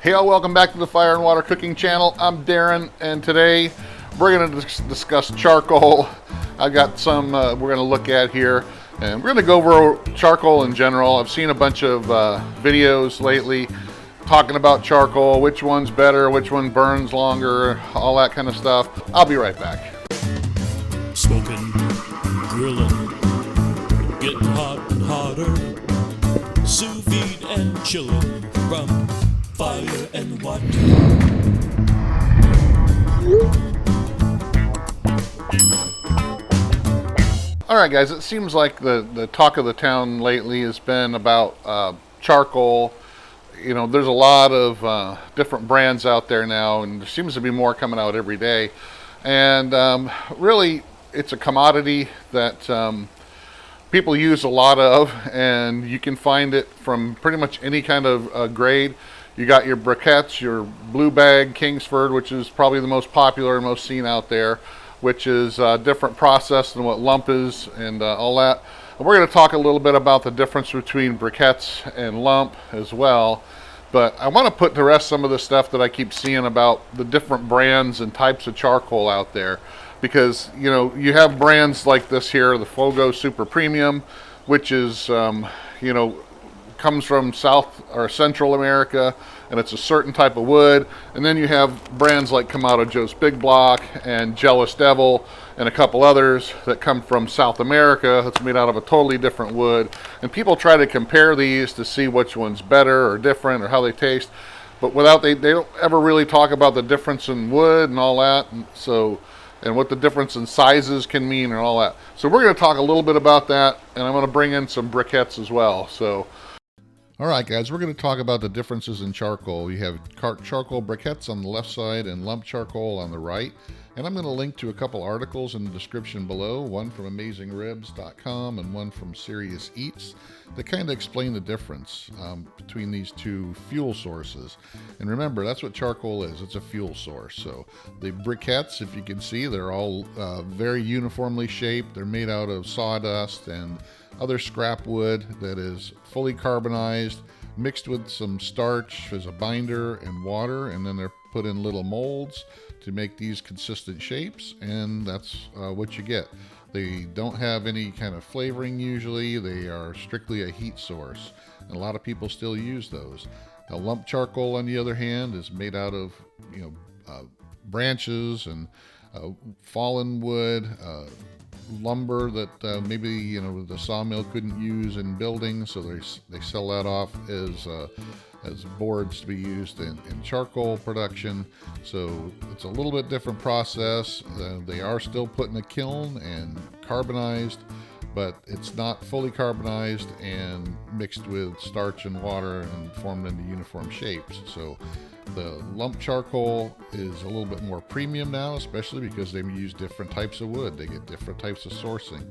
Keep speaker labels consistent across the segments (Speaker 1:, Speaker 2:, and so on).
Speaker 1: Hey all, welcome back to the Fire and Water Cooking Channel. I'm Darren, and today we're going to discuss charcoal. I've got some we're going to look at here, and we're going to go over charcoal in general. I've seen a bunch of videos lately talking about charcoal, which one's better, which one burns longer, all that kind of stuff. I'll be right back.
Speaker 2: Smoking, grilling, getting hot and hotter, sous vide and chilling from Fire and Water.
Speaker 1: All right, guys, it seems like the talk of the town lately has been about charcoal. You know, there's a lot of different brands out there now, and there seems to be more coming out every day. And really, it's a commodity that people use a lot of, and you can find it from pretty much any kind of grade. You got your Briquettes, your blue bag Kingsford, which is probably the most popular and most seen out there, which is a different process than what lump is and all that. And we're going to talk a little bit about the difference between briquettes and lump as well. But I want to put to rest some of the stuff that I keep seeing about the different brands and types of charcoal out there. Because, you know, you have brands like this here, the Fogo Super Premium, which is, you know, comes from South or Central America, and it's a certain type of wood. And then you have brands like Kamado Joe's Big Block and Jealous Devil and a couple others that come from South America. It's made out of a totally different wood, and people try to compare these to see which one's better or different or how they taste, but they don't ever really talk about the difference in wood and all that, and what the difference in sizes can mean and all that. So we're going to talk a little bit about that, and I'm going to bring in some briquettes as well. So all right, guys, we're going to talk about the differences in charcoal. You have charcoal briquettes on the left side and lump charcoal on the right. And I'm going to link to a couple articles in the description below, one from AmazingRibs.com and one from Serious Eats, that kind of explain the difference between these two fuel sources. And remember, that's what charcoal is. It's a fuel source. So the briquettes, if you can see, they're all very uniformly shaped. They're made out of sawdust and other scrap wood that is fully carbonized, mixed with some starch as a binder and water, and then they're put in little molds to make these consistent shapes, and that's what you get. They don't have any kind of flavoring usually. They are strictly a heat source, and a lot of people still use those. Now, lump charcoal, on the other hand, is made out of branches and fallen wood, lumber that maybe the sawmill couldn't use in buildings, so they sell that off as boards to be used in charcoal production. So it's a little bit different process. They are still put in a kiln and carbonized, but it's not fully carbonized and mixed with starch and water and formed into uniform shapes. So the lump charcoal is a little bit more premium now, especially because they use different types of wood. They get different types of sourcing.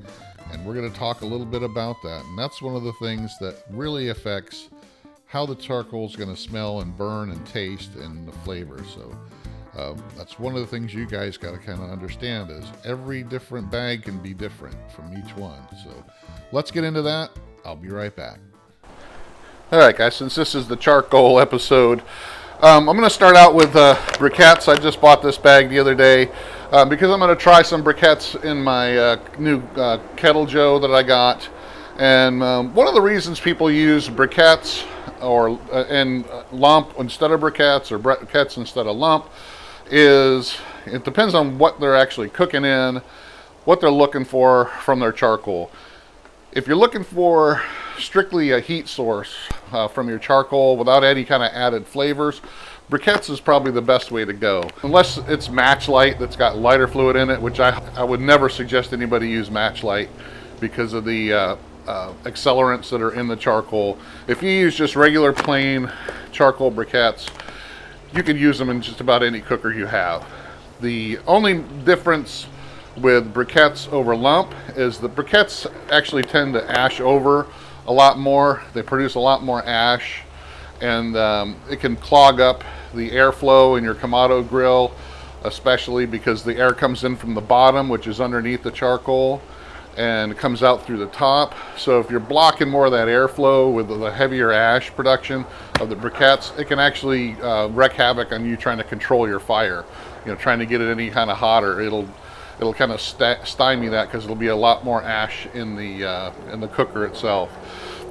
Speaker 1: And we're going to talk a little bit about that. And that's one of the things that really affects how the charcoal is going to smell and burn and taste and the flavor. So that's one of the things you guys got to kind of understand, is every different bag can be different from each one. So let's get into that. I'll be right back. All right, guys, since this is the charcoal episode, I'm going to start out with briquettes. I just bought this bag the other day because I'm going to try some briquettes in my new Kettle Joe that I got. And one of the reasons people use briquettes and lump instead of briquettes, or briquettes instead of lump, is it depends on what they're actually cooking in, what they're looking for from their charcoal. If you're looking for strictly a heat source from your charcoal without any kind of added flavors, briquettes is probably the best way to go. Unless it's MatchLight that's got lighter fluid in it, which I would never suggest anybody use MatchLight because of the accelerants that are in the charcoal. If you use just regular plain charcoal briquettes, you can use them in just about any cooker you have. The only difference with briquettes over lump is the briquettes actually tend to ash over a lot more. They produce a lot more ash, and it can clog up the airflow in your Kamado grill, especially because the air comes in from the bottom, which is underneath the charcoal, and it comes out through the top. So if you're blocking more of that airflow with the heavier ash production of the briquettes, it can actually wreak havoc on you trying to control your fire. Trying to get it any kind of hotter, it'll kind of stymie that, because it'll be a lot more ash in the cooker itself.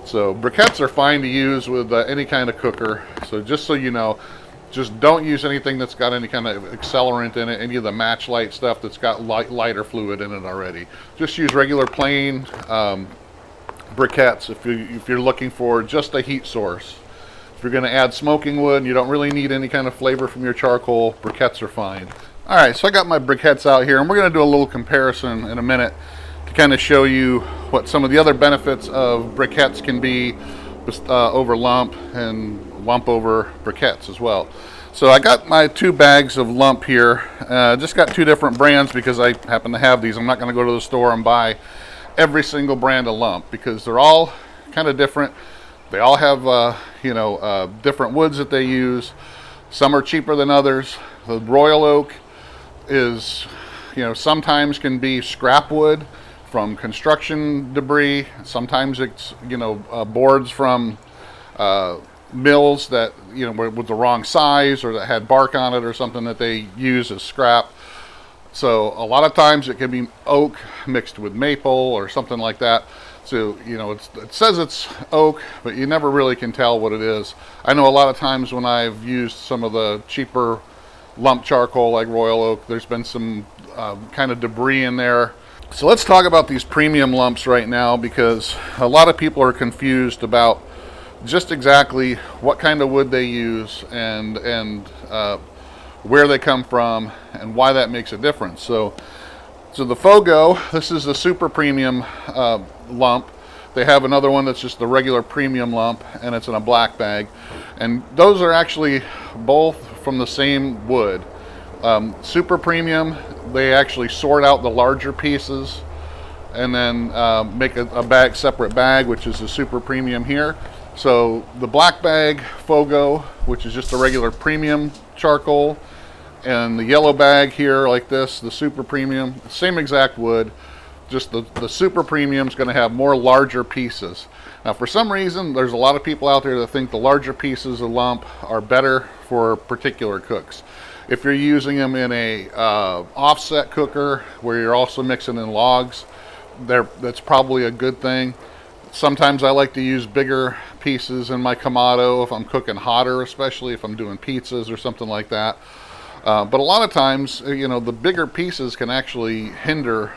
Speaker 1: So briquettes are fine to use with any kind of cooker. So just so you know, just don't use anything that's got any kind of accelerant in it, any of the MatchLight stuff that's got lighter fluid in it already. Just use regular plain briquettes if you're looking for just a heat source. If you're going to add smoking wood and you don't really need any kind of flavor from your charcoal, briquettes are fine. All right, so I got my briquettes out here, and we're going to do a little comparison in a minute to kind of show you what some of the other benefits of briquettes can be over lump, and lump over briquettes as well. So I got my 2 bags of lump here. Just got 2 different brands because I happen to have these. I'm not going to go to the store and buy every single brand of lump, because they're all kind of different. They all have different woods that they use. Some are cheaper than others. The Royal Oak is, sometimes can be scrap wood from construction debris. Sometimes it's boards from mills that were with the wrong size, or that had bark on it or something that they use as scrap. So a lot of times it can be oak mixed with maple or something like that. So it says it's oak, but you never really can tell what it is. I know a lot of times when I've used some of the cheaper lump charcoal like Royal Oak, there's been some kind of debris in there. So let's talk about these premium lumps right now, because a lot of people are confused about just exactly what kind of wood they use and where they come from and why that makes a difference. So the Fogo, this is the super premium lump. They have another one that's just the regular premium lump, and it's in a black bag. And those are actually both from the same wood. Super premium, they actually sort out the larger pieces and then make a separate bag, which is the super premium here. So the black bag Fogo, which is just a regular premium charcoal, and the yellow bag here like this, the super premium, same exact wood, just the super premium is going to have more larger pieces. Now for some reason there's a lot of people out there that think the larger pieces of lump are better for particular cooks. If you're using them in a offset cooker where you're also mixing in logs, that's probably a good thing. Sometimes I like to use bigger pieces in my Kamado if I'm cooking hotter, especially if I'm doing pizzas or something like that. But a lot of times, the bigger pieces can actually hinder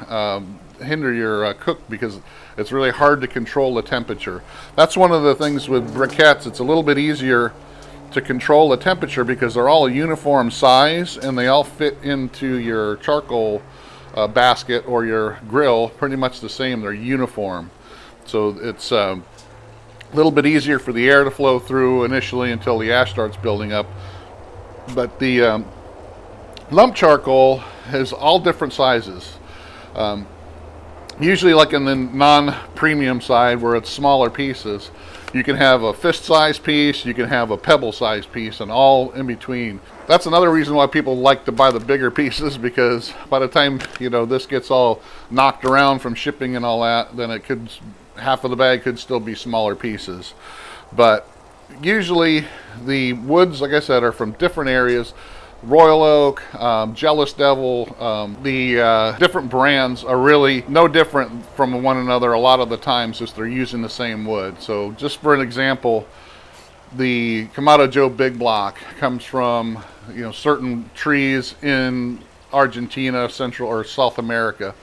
Speaker 1: your cook, because it's really hard to control the temperature. That's one of the things with briquettes. It's a little bit easier to control the temperature because they're all a uniform size and they all fit into your charcoal basket or your grill pretty much the same. They're uniform. So it's a little bit easier for the air to flow through initially until the ash starts building up. But the lump charcoal has all different sizes. Usually like in the non-premium side where it's smaller pieces, you can have a fist-sized piece, you can have a pebble-sized piece, and all in between. That's another reason why people like to buy the bigger pieces, because by the time this gets all knocked around from shipping and all that, then half of the bag could still be smaller pieces. But usually the woods, like I said, are from different areas. Royal Oak, Jealous Devil, the different brands are really no different from one another a lot of the times, just they're using the same wood. So just for an example, the Kamado Joe Big Block comes from certain trees in Argentina, Central or South America.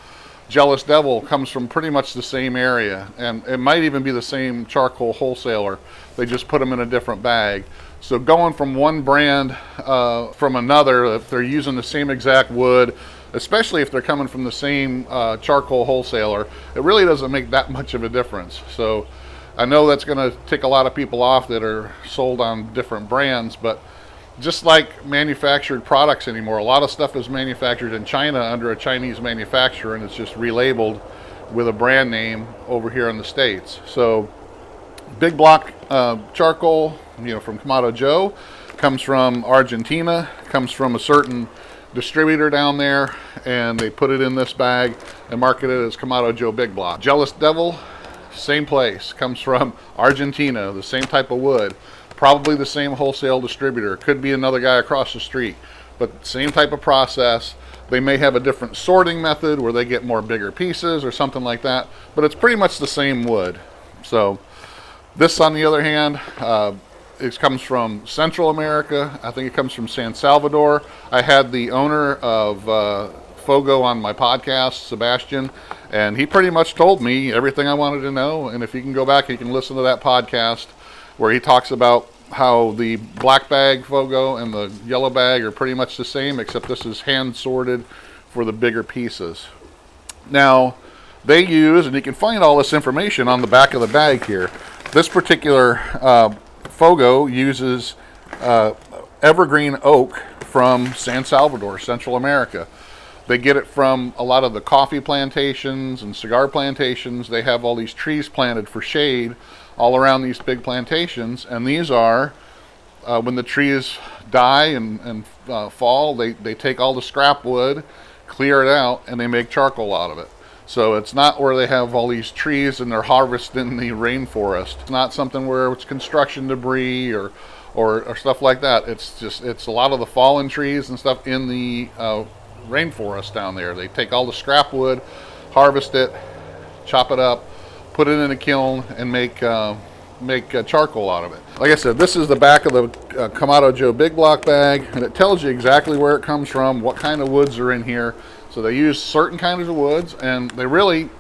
Speaker 1: Jealous Devil comes from pretty much the same area, and it might even be the same charcoal wholesaler. They just put them in a different bag. So going from one brand from another, if they're using the same exact wood, especially if they're coming from the same charcoal wholesaler, it really doesn't make that much of a difference. So I know that's going to tick a lot of people off that are sold on different brands, but just like manufactured products anymore, a lot of stuff is manufactured in China under a Chinese manufacturer, and it's just relabeled with a brand name over here in the States. So Big Block charcoal, from Kamado Joe, comes from Argentina, comes from a certain distributor down there, and they put it in this bag and market it as Kamado Joe Big Block. Jealous Devil, same place, comes from Argentina, the same type of wood, probably the same wholesale distributor. Could be another guy across the street, but same type of process. They may have a different sorting method where they get more bigger pieces or something like that, but it's pretty much the same wood. So this, on the other hand, it comes from Central America. I think it comes from San Salvador. I had the owner of Fogo on my podcast, Sebastian, and he pretty much told me everything I wanted to know. And if you can go back, you can listen to that podcast where he talks about how the black bag Fogo and the yellow bag are pretty much the same, except this is hand sorted for the bigger pieces. Now, they use, and you can find all this information on the back of the bag here. This particular Fogo uses evergreen oak from San Salvador, Central America. They get it from a lot of the coffee plantations and cigar plantations. They have all these trees planted for shade all around these big plantations, and these are, when the trees die and fall, they take all the scrap wood, clear it out, and they make charcoal out of it. So it's not where they have all these trees and they're harvesting the rainforest. It's not something where it's construction debris or stuff like that. It's a lot of the fallen trees and stuff in the rainforest down there. They take all the scrap wood, harvest it, chop it up, put it in a kiln, and make charcoal out of it. Like I said, this is the back of the Kamado Joe Big Block bag, and it tells you exactly where it comes from, what kind of woods are in here. So they use certain kinds of woods, and they really,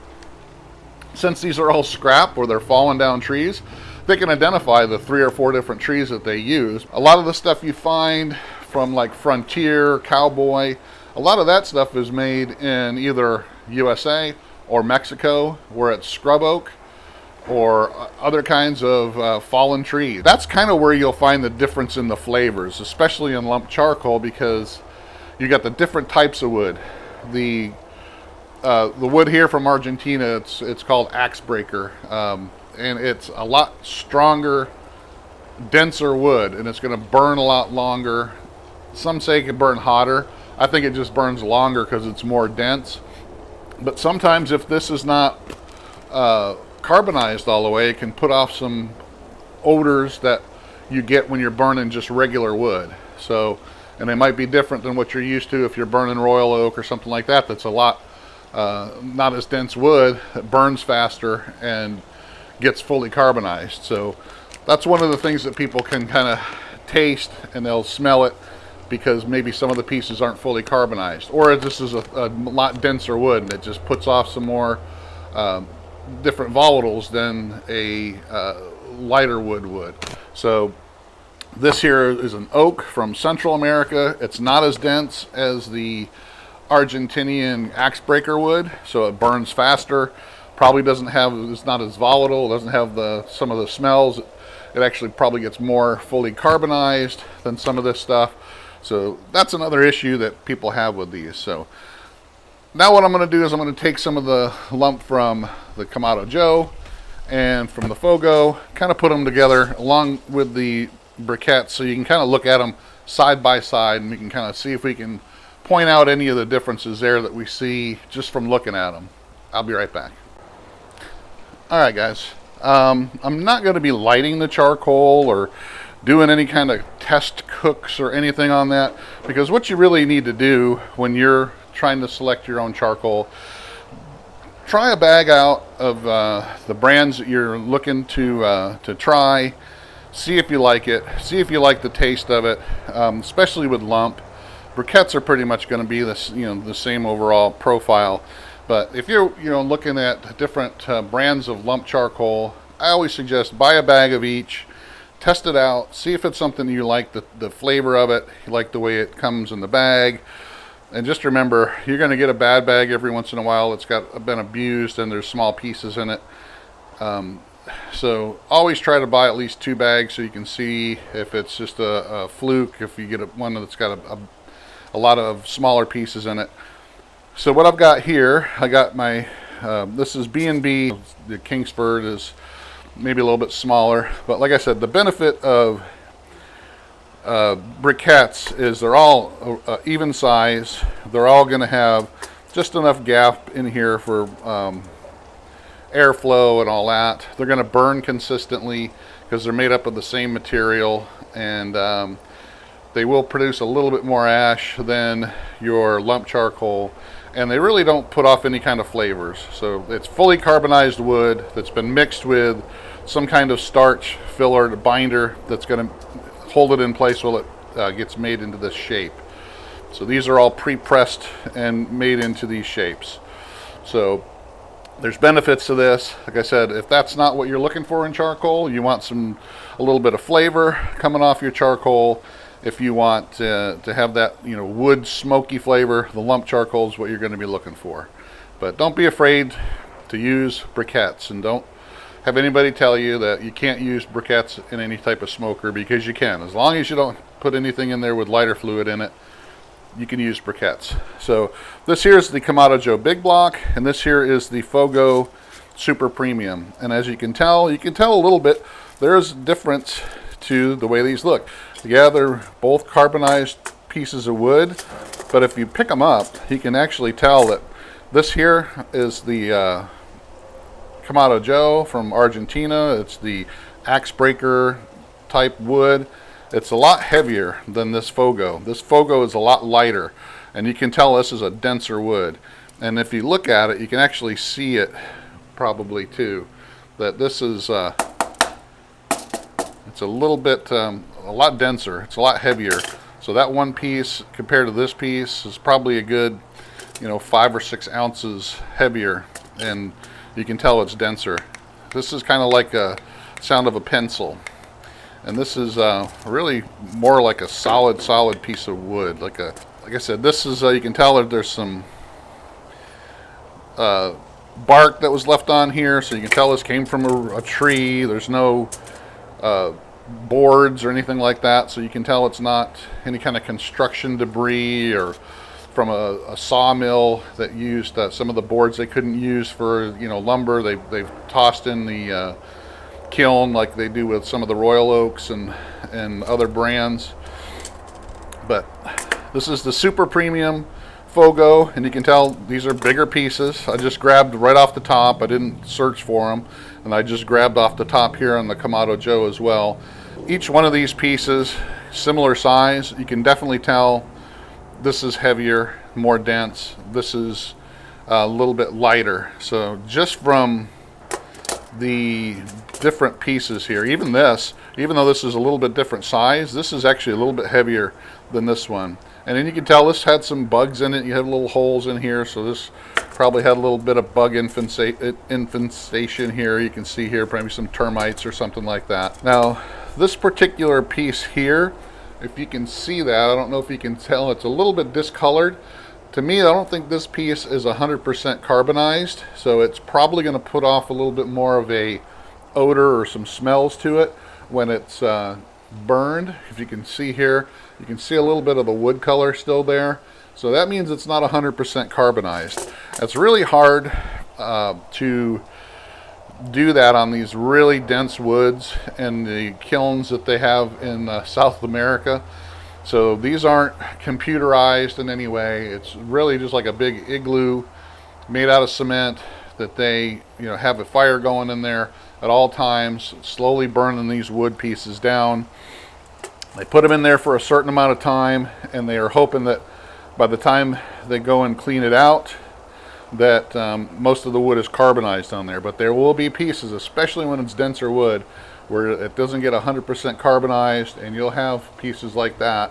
Speaker 1: since these are all scrap or they're fallen down trees, they can identify the 3 or 4 different trees that they use. A lot of the stuff you find from like Frontier, Cowboy, a lot of that stuff is made in either USA or Mexico, where it's scrub oak or other kinds of fallen trees. That's kind of where you'll find the difference in the flavors, especially in lump charcoal, because you got the different types of wood. The wood here from Argentina, it's called axe breaker, and it's a lot stronger, denser wood, and it's going to burn a lot longer. Some say it can burn hotter. I think it just burns longer because it's more dense. But sometimes if this is not carbonized all the way, it can put off some odors that you get when you're burning just regular wood. So, and they might be different than what you're used to if you're burning royal oak or something like that. That's a lot not as dense wood. It burns faster and gets fully carbonized. So that's one of the things that people can kind of taste, and they'll smell it because maybe some of the pieces aren't fully carbonized, or this is a lot denser wood and it just puts off some more different volatiles than a lighter wood would. So this here is an oak from Central America. It's not as dense as the Argentinian axe breaker wood, so it burns faster. Probably doesn't have, it's not as volatile, doesn't have some of the smells. It actually probably gets more fully carbonized than some of this stuff. So that's another issue that people have with these. So now what I'm going to do is I'm going to take some of the lump from the Kamado Joe and from the Fogo, kind of put them together along with the briquettes, so you can kind of look at them side by side, and we can kind of see if we can point out any of the differences there that we see just from looking at them. I'll be right back. All right, guys. I'm not going to be lighting the charcoal or doing any kind of test cooks or anything on that, because what you really need to do when you're trying to select your own charcoal, try a bag out of the brands that you're looking to try. See if you like it. See if you like the taste of it, especially with lump. Briquettes are pretty much going to be the same overall profile. But if you're looking at different brands of lump charcoal, I always suggest buy a bag of each. Test it out, see if it's something you like, the flavor of it, you like the way it comes in the bag. And just remember, you're going to get a bad bag every once in a while. It's been abused and there's small pieces in it. So always try to buy at least 2 bags so you can see if it's just a fluke, if you get one that's got a lot of smaller pieces in it. So what I've got here, I got my, this is B&B. The Kingsford is maybe a little bit smaller, but like I said, the benefit of briquettes is they're all even size. They're all going to have just enough gap in here for airflow and all that. They're going to burn consistently because they're made up of the same material, and they will produce a little bit more ash than your lump charcoal, and they really don't put off any kind of flavors. So it's fully carbonized wood that's been mixed with some kind of starch filler binder that's going to hold it in place while it gets made into this shape. So these are all pre-pressed and made into these shapes. So there's benefits to this. Like I said, if that's not what you're looking for in charcoal, you want a little bit of flavor coming off your charcoal. If you want to have that, wood smoky flavor, the lump charcoal is what you're going to be looking for. But don't be afraid to use briquettes, and don't have anybody tell you that you can't use briquettes in any type of smoker, because you can. As long as you don't put anything in there with lighter fluid in it, you can use briquettes. So this here is the Kamado Joe Big Block, and this here is the Fogo Super Premium. And as you can tell a little bit, there's a difference to the way these look. Yeah, they're both carbonized pieces of wood, but if you pick them up, you can actually tell that this here is the Kamado Joe from Argentina. It's the axe breaker type wood. It's a lot heavier than this Fogo. This Fogo is a lot lighter, and you can tell this is a denser wood. And if you look at it, you can actually see it probably too, that this is it's a little bit a lot denser. It's a lot heavier. So that one piece compared to this piece is probably a good 5 or 6 ounces heavier, and you can tell it's denser. This is kind of like a sound of a pencil, and this is really more like a solid piece of wood. Like I said, this is you can tell that there's some bark that was left on here, so you can tell this came from a tree. There's no boards or anything like that, so you can tell it's not any kind of construction debris or from a sawmill that used some of the boards they couldn't use for lumber. They've tossed in the kiln like they do with some of the Royal Oaks and other brands. But this is the Super Premium Fogo, and you can tell these are bigger pieces. I just grabbed right off the top. I didn't search for them, and I just grabbed off the top here on the Kamado Joe as well. Each one of these pieces, similar size. You can definitely tell this is heavier, more dense. This is a little bit lighter. So just from the different pieces here, even though this is a little bit different size, this is actually a little bit heavier than this one. And then you can tell this had some bugs in it. You have little holes in here, so this probably had a little bit of bug infestation here. You can see here probably some termites or something like that. Now, this particular piece here, if you can see that, I don't know if you can tell, it's a little bit discolored. To me, I don't think this piece is 100% carbonized, so it's probably going to put off a little bit more of a odor or some smells to it when it's burned. If you can see here, you can see a little bit of the wood color still there. So that means it's not 100% carbonized. It's really hard to do that on these really dense woods and the kilns that they have in South America. So these aren't computerized in any way. It's really just like a big igloo made out of cement that they have a fire going in there at all times, slowly burning these wood pieces down. They put them in there for a certain amount of time, and they are hoping that by the time they go and clean it out, that most of the wood is carbonized on there. But there will be pieces, especially when it's denser wood, where it doesn't get 100% carbonized, and you'll have pieces like that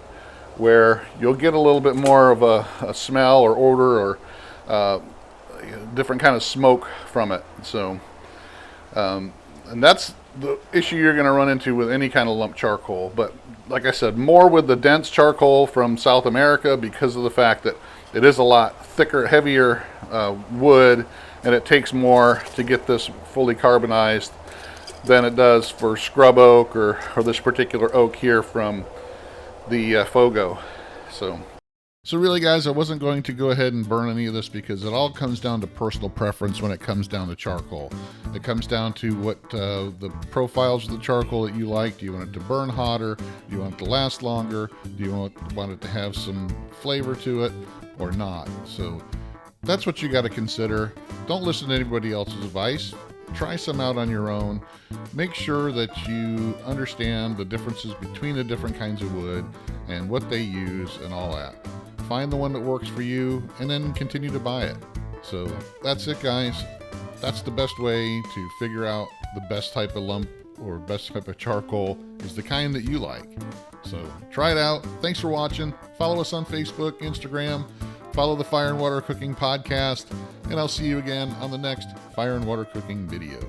Speaker 1: where you'll get a little bit more of a smell or odor or different kind of smoke from it. So and that's the issue you're going to run into with any kind of lump charcoal. But like I said, more with the dense charcoal from South America, because of the fact that it is a lot thicker, heavier wood, and it takes more to get this fully carbonized than it does for scrub oak or this particular oak here from the Fogo. So So really, guys, I wasn't going to go ahead and burn any of this because it all comes down to personal preference when it comes down to charcoal. It comes down to what the profiles of the charcoal that you like. Do you want it to burn hotter? Do you want it to last longer? Do you want it to have some flavor to it or not? So that's what you got to consider. Don't listen to anybody else's advice. Try some out on your own. Make sure that you understand the differences between the different kinds of wood and what they use and all that. Find the one that works for you and then continue to buy it. So that's it, guys. That's the best way to figure out the best type of lump or best type of charcoal is the kind that you like. So try it out. Thanks for watching. Follow us on Facebook, Instagram. Follow the Fire and Water Cooking Podcast. And I'll see you again on the next Fire and Water Cooking video.